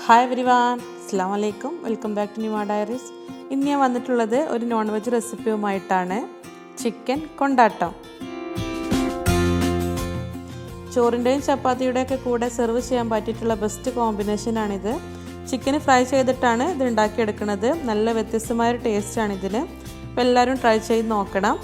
Hi everyone, Assalamu alaikum. Welcome back to Nima Diaries. ഇന്ന് ഞാൻ വന്നിട്ടുള്ളത് ഒരു നോൺ വെജ് റെസിപ്പിയുമായിട്ടാണ്. ചിക്കൻ കൊണ്ടാട്ടം. ചോറിന്റെയും ചപ്പാത്തിയുടെയൊക്കെ കൂടെ സെർവ് ചെയ്യാൻ പറ്റിയിട്ടുള്ള ബെസ്റ്റ് കോമ്പിനേഷൻ ആണിത്. ചിക്കൻ ഫ്രൈ ചെയ്തിട്ടാണ് ഇത് ഉണ്ടാക്കി എടുക്കുന്നത്. നല്ല വ്യത്യസ്തമായ ഒരു ടേസ്റ്റ് ആണ് ഇതിന്. അപ്പോൾ എല്ലാവരും ട്രൈ ചെയ്ത് നോക്കണം.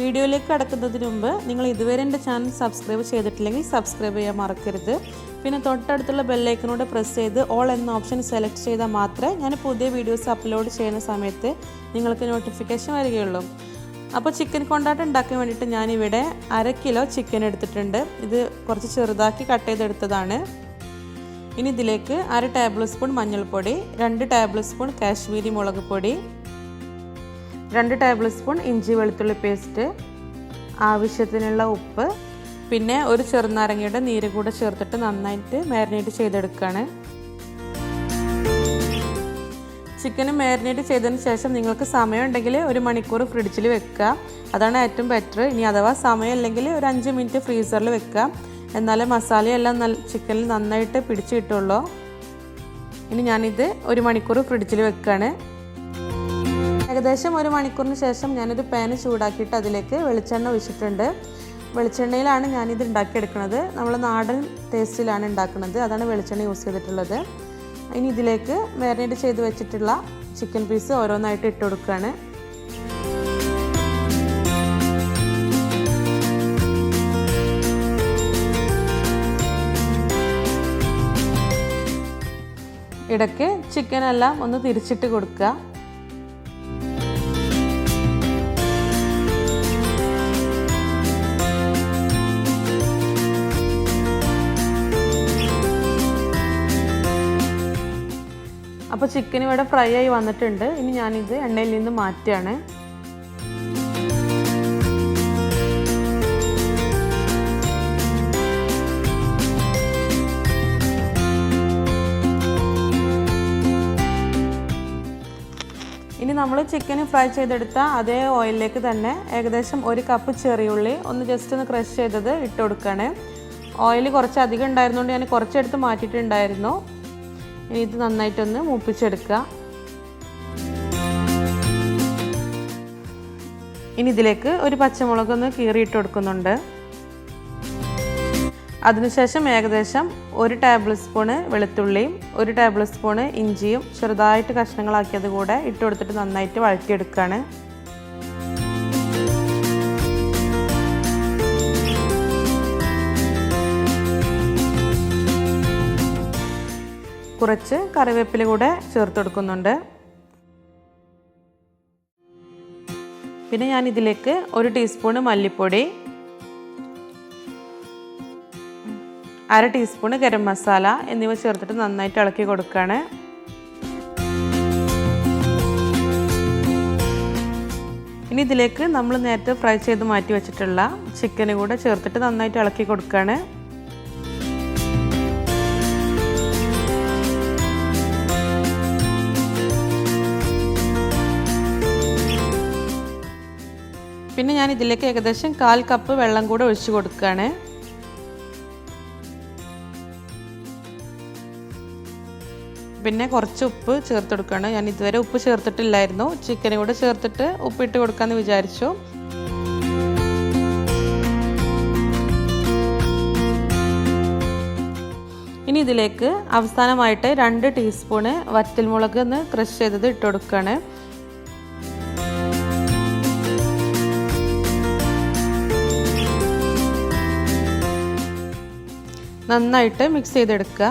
വീഡിയോയിലേക്ക് കടക്കുന്നതിന് മുമ്പ് നിങ്ങൾ ഇതുവരെ എൻ്റെ ചാനൽ സബ്സ്ക്രൈബ് ചെയ്തിട്ടില്ലെങ്കിൽ സബ്സ്ക്രൈബ് ചെയ്യാൻ മറക്കരുത്. പിന്നെ തൊട്ടടുത്തുള്ള ബെല്ലൈക്കനോട് പ്രസ് ചെയ്ത് ഓൾ എന്ന ഓപ്ഷൻ സെലക്ട് ചെയ്താൽ മാത്രമേ ഞാൻ പുതിയ വീഡിയോസ് അപ്ലോഡ് ചെയ്യുന്ന സമയത്ത് നിങ്ങൾക്ക് നോട്ടിഫിക്കേഷൻ വരികയുള്ളൂ. അപ്പോൾ ചിക്കൻ കൊണ്ടാട്ടം ഉണ്ടാക്കാൻ വേണ്ടിയിട്ട് ഞാനിവിടെ 1/2 കിലോ ചിക്കൻ എടുത്തിട്ടുണ്ട്. ഇത് കുറച്ച് ചെറുതാക്കി കട്ട് ചെയ്തെടുത്തതാണ്. ഇനി ഇതിലേക്ക് 1 ടേബിൾ സ്പൂൺ മഞ്ഞൾപ്പൊടി, 2 ടേബിൾ സ്പൂൺ കാശ്മീരി മുളക് പൊടി, 2 ടേബിൾ സ്പൂൺ ഇഞ്ചി വെളുത്തുള്ളി പേസ്റ്റ്, ആവശ്യത്തിനുള്ള ഉപ്പ്, പിന്നെ ഒരു ചെറുനാരങ്ങയുടെ നീര് കൂടെ ചേർത്തിട്ട് നന്നായിട്ട് മാരിനേറ്റ് ചെയ്തെടുക്കുകയാണ്. ചിക്കൻ മാരിനേറ്റ് ചെയ്തതിന് ശേഷം നിങ്ങൾക്ക് സമയമുണ്ടെങ്കിൽ 1 മണിക്കൂർ ഫ്രിഡ്ജിൽ വെക്കുക. അതാണ് ഏറ്റവും ബെറ്റർ. ഇനി അഥവാ സമയമില്ലെങ്കിൽ ഒരു 5 മിനിറ്റ് ഫ്രീസറിൽ വെക്കുക. എന്നാലേ മസാലയെല്ലാം ചിക്കനിൽ നന്നായിട്ട് പിടിച്ച് കിട്ടുള്ളൂ. ഇനി ഞാനിത് 1 മണിക്കൂർ ഫ്രിഡ്ജിൽ വെക്കുകയാണ്. ഏകദേശം 1 മണിക്കൂറിന് ശേഷം ഞാനൊരു പാൻ ചൂടാക്കിയിട്ട് അതിലേക്ക് വെളിച്ചെണ്ണ ഒഴിച്ചിട്ടുണ്ട്. വെളിച്ചെണ്ണയിലാണ് ഞാനിത് ഉണ്ടാക്കിയെടുക്കുന്നത്. നമ്മൾ നാടൻ ടേസ്റ്റിലാണ് ഉണ്ടാക്കുന്നത്. അതാണ് വെളിച്ചെണ്ണ യൂസ് ചെയ്തിട്ടുള്ളത്. ഇനി ഇതിലേക്ക് മാരിനേറ്റ് ചെയ്ത് വെച്ചിട്ടുള്ള ചിക്കൻ പീസ് ഓരോന്നായിട്ട് ഇട്ട് കൊടുക്കുകയാണ്. ഇടയ്ക്ക് ചിക്കനെല്ലാം ഒന്ന് തിരിച്ചിട്ട് കൊടുക്കുക. അപ്പോൾ ചിക്കൻ ഇവിടെ ഫ്രൈ ആയി വന്നിട്ടുണ്ട്. ഇനി ഞാനിത് എണ്ണയിൽ നിന്ന് മാറ്റുകയാണ്. ഇനി നമ്മൾ ചിക്കൻ ഫ്രൈ ചെയ്തെടുത്ത അതേ ഓയിലിലേക്ക് തന്നെ ഏകദേശം 1 കപ്പ് ചെറിയുള്ളി ഒന്ന് ജസ്റ്റ് ഒന്ന് ക്രഷ് ചെയ്തത് ഇട്ട് കൊടുക്കുകയാണ്. ഓയിൽ കുറച്ച് അധികം ഉണ്ടായിരുന്നുകൊണ്ട് ഞാൻ കുറച്ചെടുത്ത് മാറ്റിയിട്ടുണ്ടായിരുന്നു. ഇനി ഇത് നന്നായിട്ടൊന്ന് മൂപ്പിച്ചെടുക്കുക. ഇനി ഇതിലേക്ക് ഒരു പച്ചമുളക് ഒന്ന് കീറിയിട്ട് കൊടുക്കുന്നുണ്ട്. അതിനുശേഷം ഏകദേശം 1 ടേബിൾ സ്പൂണ് വെളുത്തുള്ളിയും 1 ടേബിൾ സ്പൂണ് ഇഞ്ചിയും ചെറുതായിട്ട് കഷ്ണങ്ങളാക്കിയത് കൂടെ ഇട്ട് കൊടുത്തിട്ട് നന്നായിട്ട് വഴറ്റിയെടുക്കുകയാണ്. കുറച്ച് കറിവേപ്പില കൂടെ ചേർത്ത് കൊടുക്കുന്നുണ്ട്. പിന്നെ ഞാൻ ഇതിലേക്ക് 1 ടീസ്പൂണ് മല്ലിപ്പൊടി, 1/2 ടീസ്പൂണ് ഗരം മസാല എന്നിവ ചേർത്തിട്ട് നന്നായിട്ട് ഇളക്കി കൊടുക്കുകയാണ്. ഇനി ഇതിലേക്ക് നമ്മൾ നേരത്തെ ഫ്രൈ ചെയ്ത് മാറ്റി വെച്ചിട്ടുള്ള ചിക്കന് കൂടെ ചേർത്തിട്ട് നന്നായിട്ട് ഇളക്കി കൊടുക്കുകയാണ്. പിന്നെ ഞാൻ ഇതിലേക്ക് ഏകദേശം 1/4 കപ്പ് വെള്ളം കൂടെ ഒഴിച്ച് കൊടുക്കുകയാണ്. പിന്നെ കുറച്ച് ഉപ്പ് ചേർത്ത് കൊടുക്കുകയാണ്. ഞാൻ ഇതുവരെ ഉപ്പ് ചേർത്തിട്ടില്ലായിരുന്നു. ചിക്കന് കൂടെ ചേർത്തിട്ട് ഉപ്പിട്ട് കൊടുക്കാമെന്ന് വിചാരിച്ചു. ഇനി ഇതിലേക്ക് അവസാനമായിട്ട് 2 ടീസ്പൂണ് വറ്റൽമുളക് ഒന്ന് ക്രഷ് ചെയ്തത് ഇട്ട് കൊടുക്കുകയാണ്. നന്നായിട്ട് മിക്സ് ചെയ്തെടുക്കുക.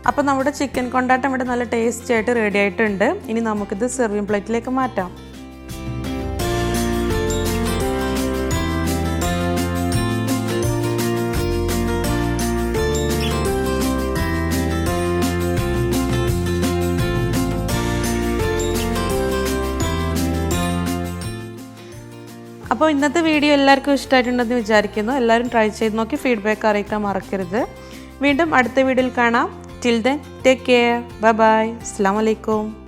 അപ്പോൾ നമ്മുടെ ചിക്കൻ കൊണ്ടാട്ടം ഇവിടെ നല്ല ടേസ്റ്റി ആയിട്ട് റെഡി ആയിട്ടുണ്ട്. ഇനി നമുക്കിത് സെർവിങ് പ്ലേറ്റിലേക്ക് മാറ്റാം. അപ്പോൾ ഇന്നത്തെ വീഡിയോ എല്ലാവർക്കും ഇഷ്ടമായിട്ടുണ്ടെന്ന് വിചാരിക്കുന്നു. എല്ലാവരും ട്രൈ ചെയ്ത് നോക്കി ഫീഡ്ബാക്ക് അറിയിക്കാൻ മറക്കരുത്. വീണ്ടും അടുത്ത വീഡിയോയിൽ കാണാം. Till then, take care. Bye bye. Assalamu alaikum.